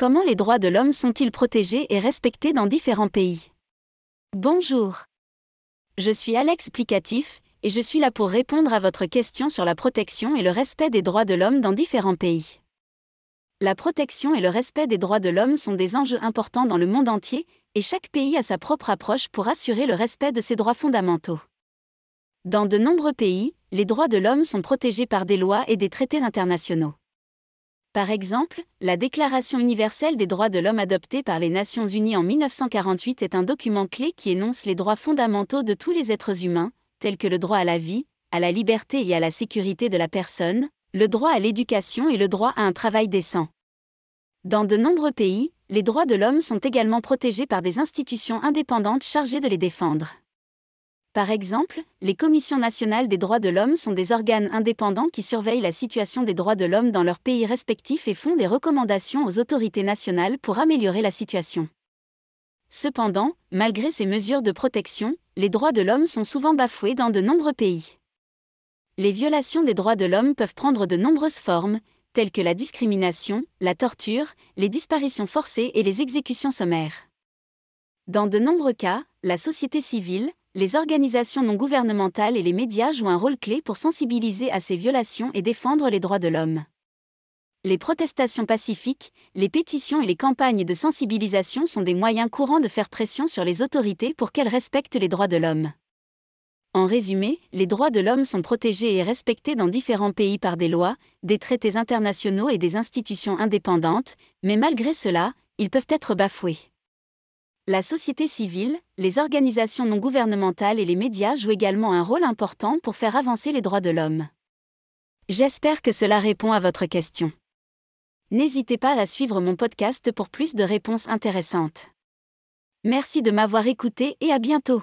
Comment les droits de l'homme sont-ils protégés et respectés dans différents pays? Bonjour. Je suis Alex Plicatif, et je suis là pour répondre à votre question sur la protection et le respect des droits de l'homme dans différents pays. La protection et le respect des droits de l'homme sont des enjeux importants dans le monde entier, et chaque pays a sa propre approche pour assurer le respect de ses droits fondamentaux. Dans de nombreux pays, les droits de l'homme sont protégés par des lois et des traités internationaux. Par exemple, la Déclaration universelle des droits de l'homme adoptée par les Nations unies en 1948 est un document clé qui énonce les droits fondamentaux de tous les êtres humains, tels que le droit à la vie, à la liberté et à la sécurité de la personne, le droit à l'éducation et le droit à un travail décent. Dans de nombreux pays, les droits de l'homme sont également protégés par des institutions indépendantes chargées de les défendre. Par exemple, les commissions nationales des droits de l'homme sont des organes indépendants qui surveillent la situation des droits de l'homme dans leurs pays respectifs et font des recommandations aux autorités nationales pour améliorer la situation. Cependant, malgré ces mesures de protection, les droits de l'homme sont souvent bafoués dans de nombreux pays. Les violations des droits de l'homme peuvent prendre de nombreuses formes, telles que la discrimination, la torture, les disparitions forcées et les exécutions sommaires. Dans de nombreux cas, la société civile, les organisations non gouvernementales et les médias jouent un rôle clé pour sensibiliser à ces violations et défendre les droits de l'homme. Les protestations pacifiques, les pétitions et les campagnes de sensibilisation sont des moyens courants de faire pression sur les autorités pour qu'elles respectent les droits de l'homme. En résumé, les droits de l'homme sont protégés et respectés dans différents pays par des lois, des traités internationaux et des institutions indépendantes, mais malgré cela, ils peuvent être bafoués. La société civile, les organisations non gouvernementales et les médias jouent également un rôle important pour faire avancer les droits de l'homme. J'espère que cela répond à votre question. N'hésitez pas à suivre mon podcast pour plus de réponses intéressantes. Merci de m'avoir écouté et à bientôt.